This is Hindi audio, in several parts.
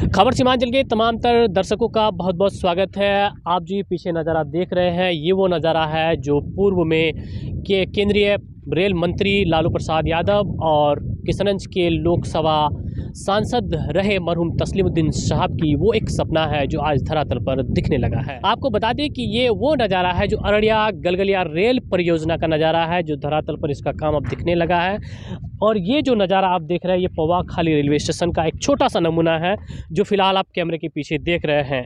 खबर सीमांचल के तमाम तर दर्शकों का बहुत बहुत स्वागत है। आप जो ये पीछे नज़ारा देख रहे हैं, ये वो नज़ारा है जो पूर्व में केंद्रीय रेल मंत्री लालू प्रसाद यादव और किशनगंज के लोकसभा सांसद रहे मरहूम तस्लीमुद्दीन साहब की वो एक सपना है जो आज धरातल पर दिखने लगा है। आपको बता दें कि ये वो नज़ारा है जो अररिया गलगलिया रेल परियोजना का नज़ारा है, जो धरातल पर इसका काम अब दिखने लगा है। और ये जो नज़ारा आप देख रहे हैं, ये पौवा खाली रेलवे स्टेशन का एक छोटा सा नमूना है जो फिलहाल आप कैमरे के पीछे देख रहे हैं।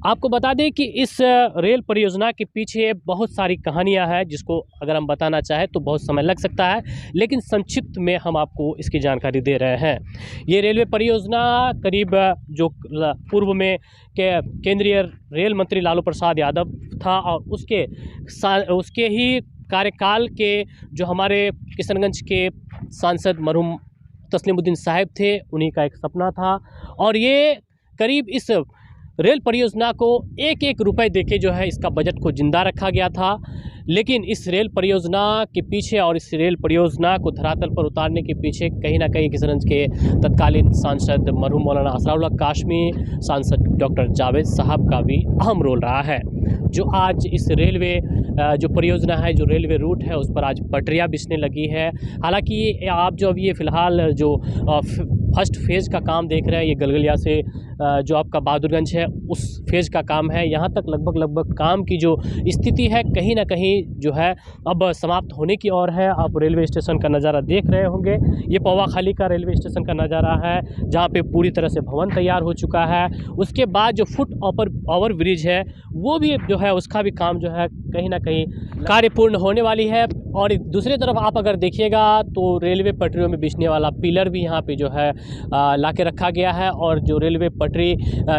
आपको बता दें कि इस रेल परियोजना के पीछे बहुत सारी कहानियां हैं, जिसको अगर हम बताना चाहें तो बहुत समय लग सकता है, लेकिन संक्षिप्त में हम आपको इसकी जानकारी दे रहे हैं। ये रेलवे परियोजना करीब जो पूर्व में केंद्रीय रेल मंत्री लालू प्रसाद यादव था और उसके ही कार्यकाल के जो हमारे किशनगंज के सांसद मरहूम तस्लीमुद्दीन साहब थे, उन्हीं का एक सपना था। और ये करीब इस रेल परियोजना को एक एक रुपए देके जो है इसका बजट को जिंदा रखा गया था। लेकिन इस रेल परियोजना के पीछे और इस रेल परियोजना को धरातल पर उतारने के पीछे कहीं ना कहीं किशनगंज के तत्कालीन सांसद मरहूम मौलाना असराउल्लाह काशमी, सांसद डॉक्टर जावेद साहब का भी अहम रोल रहा है, जो आज इस रेलवे जो परियोजना है, जो रेलवे रूट है, उस पर आज पटरियाँ बिछने लगी है। हालांकि आप जो अभी ये फ़िलहाल जो फर्स्ट फेज़ का काम देख रहे हैं, ये गलगलिया से जो आपका बहादुरगंज है उस फेज़ का काम है। यहाँ तक लगभग काम की जो स्थिति है कहीं ना कहीं जो है अब समाप्त होने की ओर है। आप रेलवे स्टेशन का नज़ारा देख रहे होंगे, ये पौवा खाली का रेलवे स्टेशन का नज़ारा है, जहाँ पे पूरी तरह से भवन तैयार हो चुका है। उसके बाद जो फुट ओवर ब्रिज है वो भी जो है उसका भी काम जो है कहीं ना कहीं कार्य पूर्ण होने वाली है। और दूसरी तरफ आप अगर देखिएगा तो रेलवे पटरियों में बिछने वाला पिलर भी यहाँ पे जो है ला के रखा गया है, और जो रेलवे पटरी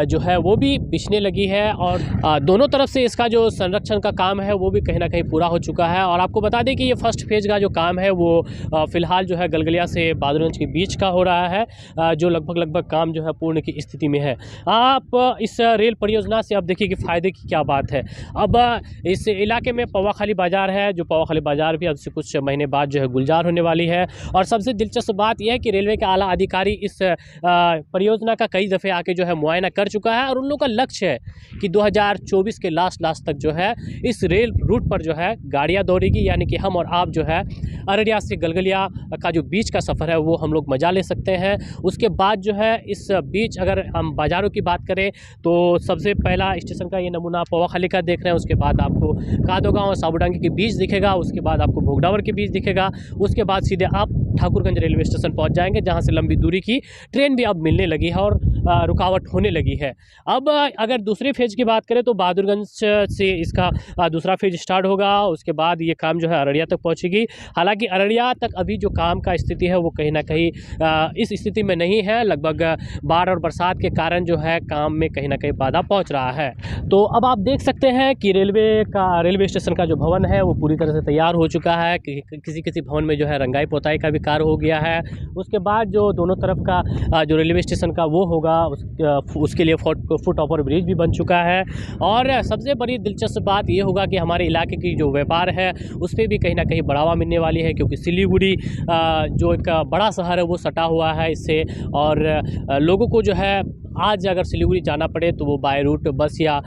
जो है वो भी बिछने लगी है। और दोनों तरफ से इसका जो संरक्षण का काम है वो भी कहीं ना कहीं पूरा हो चुका है। और आपको बता दें कि ये फर्स्ट फेज़ का जो काम है वो फ़िलहाल जो है गलगलिया से बहादुरगंज के बीच का हो रहा है, जो लगभग काम जो है पूर्ण की स्थिति में है। आप इस रेल परियोजना से अब देखिए कि फ़ायदे की क्या बात है। अब इस इलाके में पौवा खाली बाज़ार है, जो पौवा खाली बाज़ार भी अब से कुछ महीने बाद जो है गुलजार होने वाली है। और सबसे दिलचस्प बात यह है कि रेलवे के आला अधिकारी इस परियोजना का कई दफ़े आके जो है मुआयना कर चुका है, और उन लोगों का लक्ष्य है कि 2024 के लास्ट तक जो है इस रेल रूट पर जो है गाड़ियाँ दौड़ेगी, यानी कि हम और आप जो है अररिया से गलगलिया का जो बीच का सफ़र है वो हम लोग मजा ले सकते हैं। उसके बाद जो है इस बीच अगर हम बाज़ारों की बात करें तो सबसे पहला स्टेशन का ये नमूना पौवा खाली का देख रहे हैं। उसके बाद आपको कादोगांव और साबुडांगी के बीच दिखेगा, उसके बाद आपको भोगडावर के बीच दिखेगा, उसके बाद सीधे आप ठाकुरगंज रेलवे स्टेशन पहुंच जाएंगे, जहां से लंबी दूरी की ट्रेन भी अब मिलने लगी है और रुकावट होने लगी है। अब अगर दूसरे फेज़ की बात करें तो बहादुरगंज से इसका दूसरा फेज़ स्टार्ट होगा, उसके बाद ये काम जो है अररिया तक पहुंचेगी। हालांकि अररिया तक अभी जो काम का स्थिति है वो कहीं ना कहीं इस स्थिति में नहीं है, लगभग बाढ़ और बरसात के कारण जो है काम में कहीं ना कहीं बाधा पहुँच रहा है। तो अब आप देख सकते हैं कि रेलवे स्टेशन का जो भवन है वो पूरी तरह से तैयार हो चुका है। किसी भवन में जो है रंगाई पोताई का भी कार्य हो गया है। उसके बाद जो दोनों तरफ का जो रेलवे स्टेशन का वो होगा उसके लिए फुट ओवर ब्रिज भी बन चुका है। और सबसे बड़ी दिलचस्प बात ये होगा कि हमारे इलाके की जो व्यापार है उस पर भी कहीं ना कहीं बढ़ावा मिलने वाली है, क्योंकि सिलीगुड़ी जो एक बड़ा शहर है वो सटा हुआ है इससे। और लोगों को जो है आज अगर सिलीगुड़ी जाना पड़े तो वो बाय रूट बस या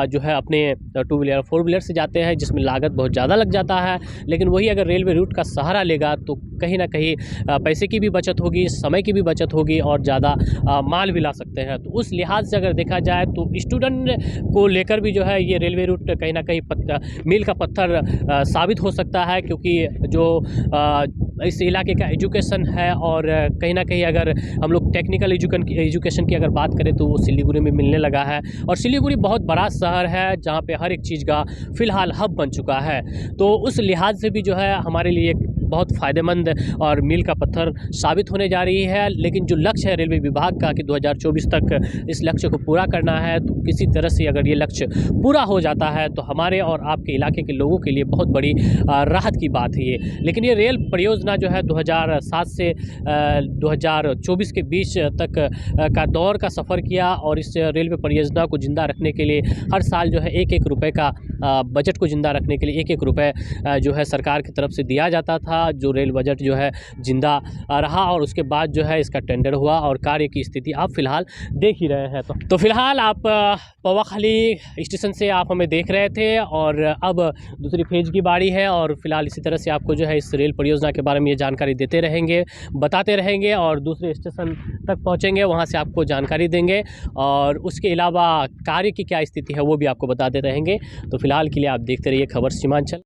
जो है अपने 2 व्हीलर 4 व्हीलर से जाते हैं, जिसमें लागत बहुत ज़्यादा लग जाता है। लेकिन वही अगर रेलवे रूट का सहारा लेगा तो कहीं ना कहीं पैसे की भी बचत होगी, समय की भी बचत होगी, और ज़्यादा माल भी ला सकते हैं। तो उस लिहाज से अगर देखा जाए तो स्टूडेंट को लेकर भी जो है ये रेलवे रूट कहीं ना कहीं मील का पत्थर साबित हो सकता है, क्योंकि जो इस इलाके का एजुकेशन है, और कहीं ना कहीं अगर हम लोग टेक्निकल एजुकेशन की अगर बात करें तो वो सिलीगुड़ी में मिलने लगा है। और सिलीगुड़ी बहुत बड़ा शहर है जहाँ पे हर एक चीज़ का फ़िलहाल हब बन चुका है। तो उस लिहाज से भी जो है हमारे लिए बहुत फ़ायदेमंद और मील का पत्थर साबित होने जा रही है। लेकिन जो लक्ष्य है रेलवे विभाग का कि 2024 तक इस लक्ष्य को पूरा करना है, तो किसी तरह से अगर ये लक्ष्य पूरा हो जाता है तो हमारे और आपके इलाके के लोगों के लिए बहुत बड़ी राहत की बात है ये। लेकिन ये रेल परियोजना जो है 2007 से 2024 के बीच तक का दौर का सफ़र किया, और इस रेलवे परियोजना को ज़िंदा रखने के लिए हर साल जो है एक रुपये का बजट को ज़िंदा रखने के लिए एक एक रुपये जो है सरकार की तरफ से दिया जाता था। जो रेल बजट जो है ज़िंदा रहा और उसके बाद जो है इसका टेंडर हुआ और कार्य की स्थिति आप फ़िलहाल देख ही रहे हैं। तो फ़िलहाल आप पौवाखाली स्टेशन से आप हमें देख रहे थे और अब दूसरी फेज़ की बारी है और फ़िलहाल इसी तरह से आपको जो है इस रेल परियोजना के बारे में ये जानकारी देते रहेंगे, बताते रहेंगे और दूसरे स्टेशन तक पहुँचेंगे, वहाँ से आपको जानकारी देंगे और उसके अलावा कार्य की क्या स्थिति है वो भी आपको बताते रहेंगे। तो फिलहाल के लिए आप देखते रहिए खबर सीमांचल।